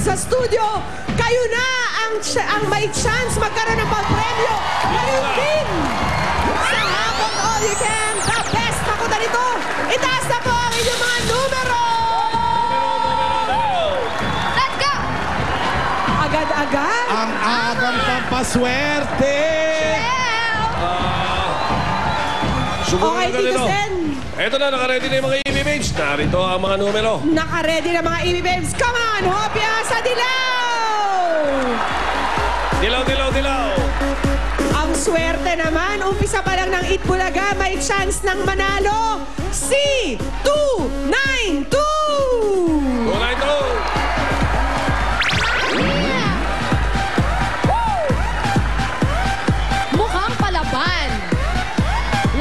sa studio, kayo na ang may chance magkaroon ng pagpremyo. Ngayon din sa Habang All You Can, the best nakuta nito. Itaas na po ang inyong mga numero. Let's go! Agad-agad. Ang agang pampaswerte. Okay, Tito Sen. Eto na, nakaready na yung mga EB Babes. Narito ang mga numero. Naka-ready na mga EB Babes. Come on, hopya sa dilaw! Dilaw, dilaw, dilaw. Ang swerte naman, umpisa pa lang ng Itbulaga, may chance ng manalo. Si 292! 292. Mukhang palaban.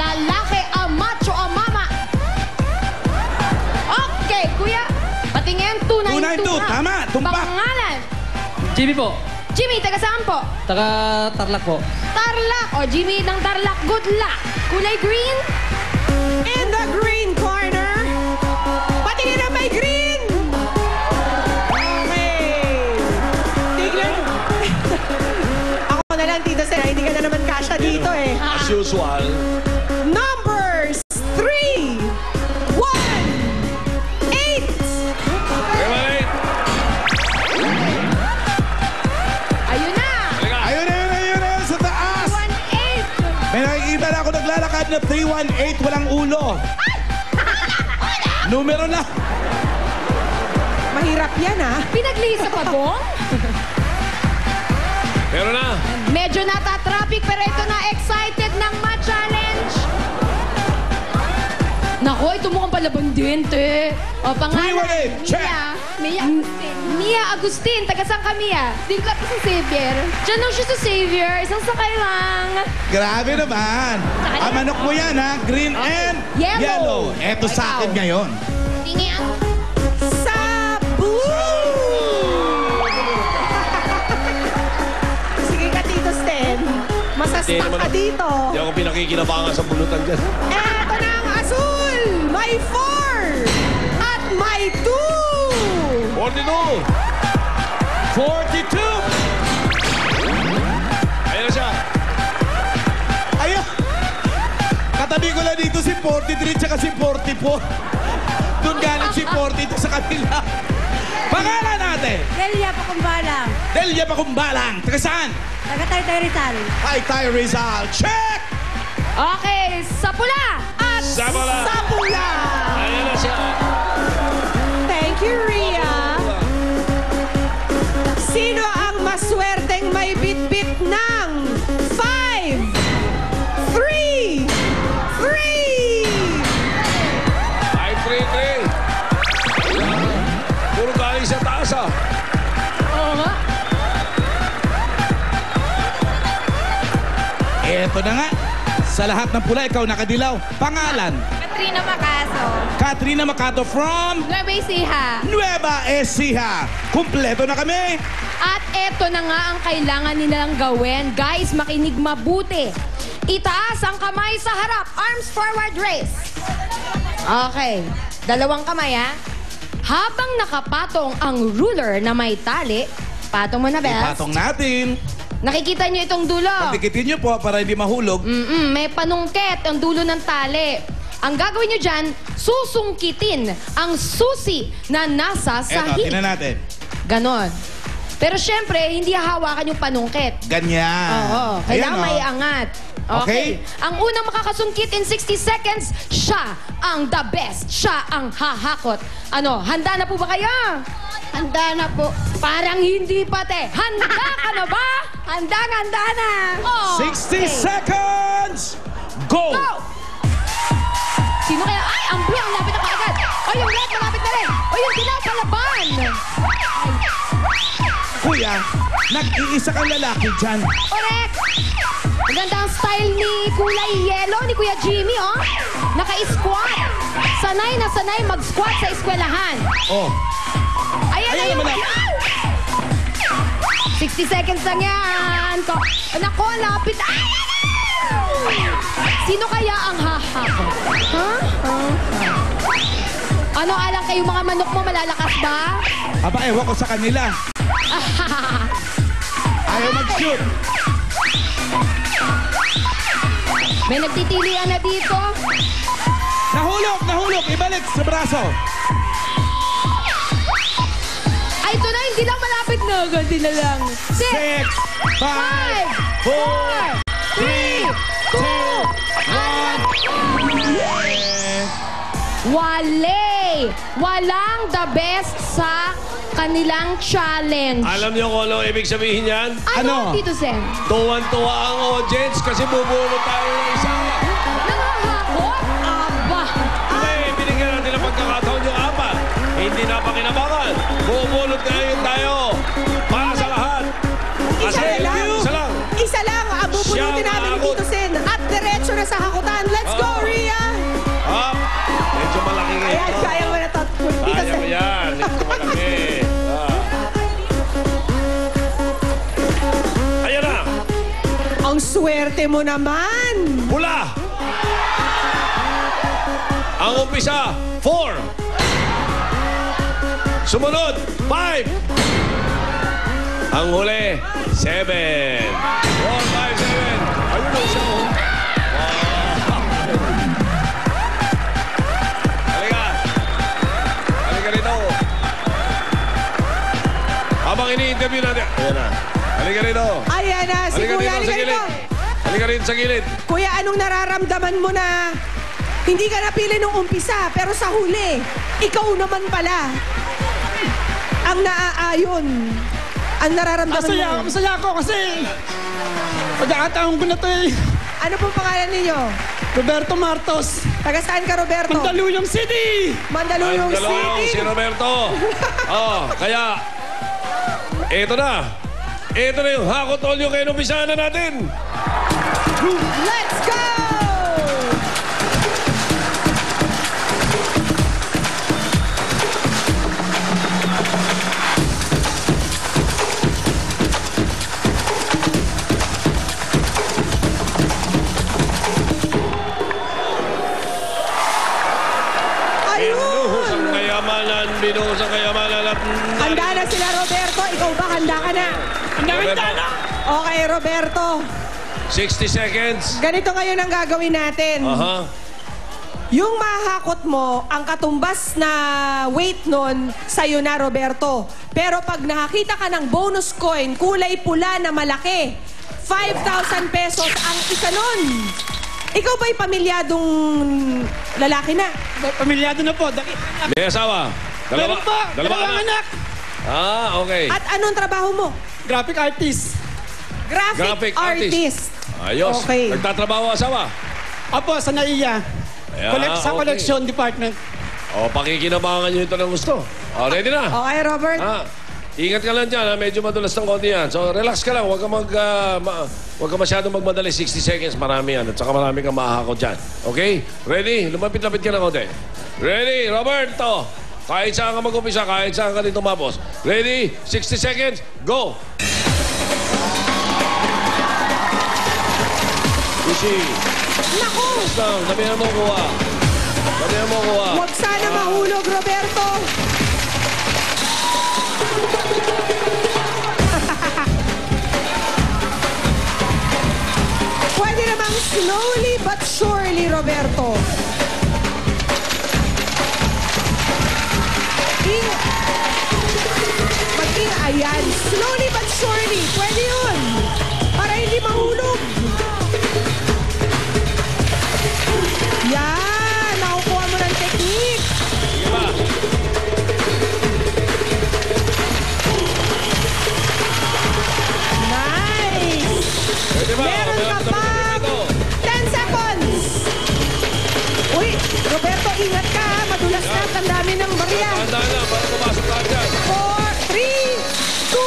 Lalaki ang macho ang mama. Okay, kuya. Patingin, 292. 292, tama, tumpak. Pangalan? Jimmy po. Jimmy, taga saan po? Taga Tarlac po. Tarlac. O, Jimmy ng Tarlac. Good luck. Kulay green? In the green corner, patingin na may green! Okay. Tignan. Ako na lang, Tito Sen. Hindi ka na naman kasya dito eh. As usual. Numbers 3, 1, 8. Ready? Ayun na. Ayun na, sa taas. 1-8. May nakikita na ako naglalakad na 318, walang ulo. Numero na. Mahirap yan ah. Pinaglisa pa, Bong? Pero na. Medyo nata-traffic pero ito na, excited ng ma-challenge. Nako, ito mukhang palaban din, te. O, pangalan. 318, check. Mia Agustin. Mia Agustin. Taga saan ka, Mia? Dito ka sa Xavier. Diyan lang siya sa Xavier. Isang sakay lang. Grabe naman. Ang manok mo yan, ha? Green and Yellow. Eto sa akin ngayon. Tingi ang... Sa blue! Sige ka, Tito Sen. Masastak ka dito. Hindi ako pinakikinabangan sa bulutan dyan. Eto na ang asul! May 4! At may 2! 42. 42. Ayun na siya. Ayun. Katabi ko lang dito si 43 tsaka si 44. Doon galing si 42 sa kanila. Pangalan natin. Delia Pakumbalang. Delia Pakumbalang. Taga saan? Taga Taytay Rizal. Hi, Ty Rizal. Check! Okay, sa pula. At Sa pula. Sa pula! Ayun na siya. Thank you, Rhea. Sino ang maswerteng may bit-bit ng 5, 3, 3? 533. Puro galing sa taas, ah. Oo nga. Eto na nga. Sa lahat ng pula, ikaw nakadilaw. Pangalan? Katrina Macaso. Katrina Macato from Nueva Ecija. Nueva Ecija. Kumpleto na kami. At eto na nga ang kailangan nilang gawin. Guys, makinig mabuti. Itaas ang kamay sa harap. Arms forward, raise. Okay. Dalawang kamay, ha? Habang nakapatong ang ruler na may tali, patong mo na, Bels. Ipatong natin. Nakikita niyo itong dulo? Pagdikitin niyo po para hindi mahulog. May panungket ang dulo ng tali. Ang gagawin niyo dyan, susungkitin ang susi na nasa Eto, sahig. tingnan natin. Ganon. Pero syempre, hindi hahawakan yung panungket. Ganyan. Oo. Kailangan Ayan, may oh. angat. Okay. Ang unang makakasungkit in 60 seconds, siya ang the best. Siya ang hahakot. Ano, handa na po ba kayo? Handa na po. Parang hindi pa, te. Handa ka na ba? Handang-handa na. Oh, 60 seconds. Go! Go! Sino kaya? Ay, ang blue, ang lapit na kaagad. O, yung red, malapit na rin. O, yung dilaw, palaban. Kuya, nag-iisa kang lalaki dyan. Correct! Maganda ang style ni kulay yellow ni Kuya Jimmy, oh. Naka-squat. Sanay na sanay mag-squat sa eskwelahan. Oh. Ayan na Ayan yung... naman 60 seconds lang yan. Nako, lapit. Ay! Sino kaya ang hahakot? Ha? Ano alang kayo mga manok mo? Malalakas ba? Aba, ewan ko sa kanila. Ayaw mag-shoot. May nagtitilian na dito. Nahulog. Ibalik sa braso. Ay, ito na. Hindi lang malapit na. Ganti na lang. 6, 5, 4, 3, 2, 1. Walang the best sa kanilang challenge. Alam niyo kung ano ibig sabihin yan? Ano, Ano? Tito Sen? Tuwan-tuwa ang audience kasi bubunot tayo ng isa. Nakahakot? Aba. Hindi, binigyan natin ang pagkakataon yung apat. Hindi na pakinabangan. Bubunot ngayon tayo para sa lahat. Kasi isa lang. Isa lang ang bubunutin Siya namin ni maabot. Tito Sen. At diretso na sa hakutan. Let's go, Rhea! Ah, medyo malaki ngayon. Ayan, kaya mo na to. Tito Kaya Sen. mo yan. Medyo malaki. Ayan na. Ang swerte mo naman. Pula. Ang umpisa, 4. Sumunod, 5. Ang huli, 7. 4, 5, 7. Ayun ang siya. Oh. Halika. Halika rito. Habang ini-interview natin. Ayan na. Halika rito. Ayan na, si Halika Kuya. rito sa Halika gilid. rito. Halika rito sa gilid. Kuya, anong nararamdaman mo na hindi ka napili nung umpisa, pero sa huli, ikaw naman pala ang naaayon. Ang nararamdaman mo. Masaya ako kasi pagkakataon ko na to eh. Ano pong pangalan ninyo? Roberto Martos, Taga saan ka, Roberto? Mandaluyong City. Mandaluyong Dalawang City. si Roberto. Oh, kaya, eto na. Eto na yung hakot all yung kayo umpisahan na natin. Let's go! Binuhos ang kayamanan at... Handa na sila, Roberto. Ikaw ba? Handa ka na? Roberto, Okay, Roberto. 60 seconds. Ganito ngayon ang gagawin natin. Aha. Yung mahakot mo, ang katumbas na weight nun, sa'yo na, Roberto. Pero pag nakakita ka ng bonus coin, kulay pula na malaki, 5,000 pesos ang isa nun. Ikaw ba'y pamilyadong lalaki na? Pamilyado na po. May asawa. Meron po. Dalawang anak. Ah, okay. At anong trabaho mo? Graphic artist. Graphic artist. Ayos. Okay. Nagtatrabaho ang asawa. Apo, sa NAIA. Ayan, Sa okay. collection department. O, pakikinabangan nyo ito ng gusto. O, ready na? Okay, Robert? Ah, ingat ka lang dyan, ha? Medyo madulas ng konti yan. So, relax ka lang. Huwag ka masyadong magmadali. 60 seconds, marami yan. At saka marami kang mahahakot dyan. Okay? Ready? Lumapit-lapit ka ng konti. Ready? Roberto! Kahit saan ka mag-umpisa, kahit saan ka dito mapos. Ready? 60 seconds, go! Easy. Naku! Basta, sabihan mo kuha. Sabihan mo kuha. Huwag sana mahulog, Roberto. Pwede namang slowly but surely, Roberto. Ayan, slowly but surely. Pwede yun. Para hindi mahulog. Yan, nakukuha mo ng technique. Sige ba? Nice. Pwede ba? Meron ka Roberto, pang 10 seconds. Uy, Roberto, ingat ka ha. Madulas na. Ang dami ng barya. Tandaan lang para pumasok tayo dyan. 4, 3, 2,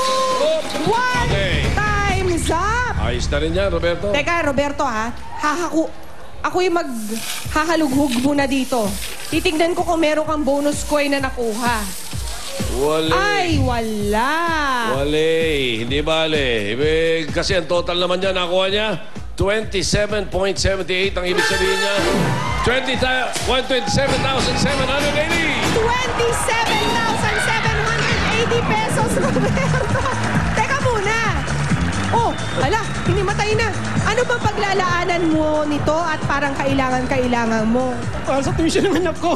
1. Okay. Time's up. Ayos na rin yan, Roberto. Teka, Roberto ha. Ako yung maghahalughog muna dito. Titignan ko kung meron kang bonus coin na nakuha. Wale. Ay, wala. Wale. Hindi bale. Kasi ang total naman niya, nakuha niya, 27.78 ang ibig sabihin niya. 27,780. 27,780 pesos, Roberto. Teka muna. Oh, ala, hindi matay na. Ano bang paglalaanan mo nito at parang kailangan mo? Para sa tuition ng anak ko.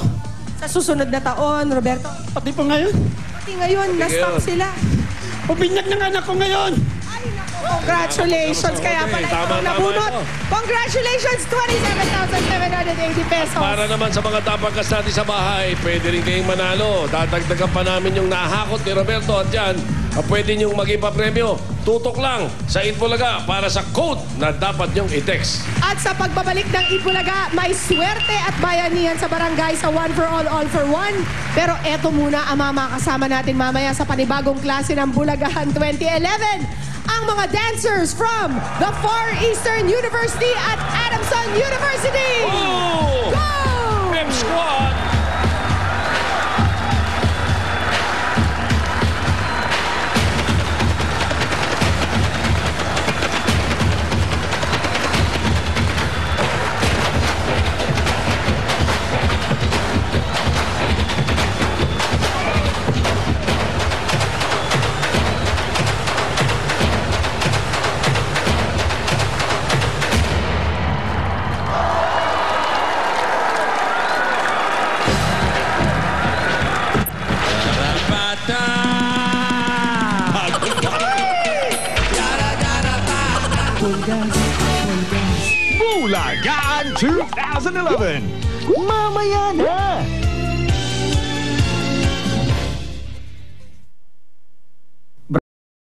Sa susunod na taon, Roberto. Pati po ngayon. Pati ngayon, na-stop ngayon. sila. Pabinyag ng anak ko ngayon. Congratulations! Kaya pala ito ang nabunot. ito. Congratulations! 27,780 pesos. Para naman sa mga tapagas natin sa bahay, pwede rin kayong manalo. Dadagdagan pa namin yung nahakot ni Roberto at yan, pwede niyong maging papremyo. Tutok lang sa Itbulaga para sa code na dapat niyong i-text. At sa pagbabalik ng Itbulaga, may swerte at bayanihan sa barangay sa One for All for One. Pero eto muna ang makakasama natin mamaya sa panibagong klase ng Bulagahan 2011. Ang mga dancers from the Far Eastern University at Adamson University. Oh! Go! Pep Squad! Bulagaan 2011. Mamaya na!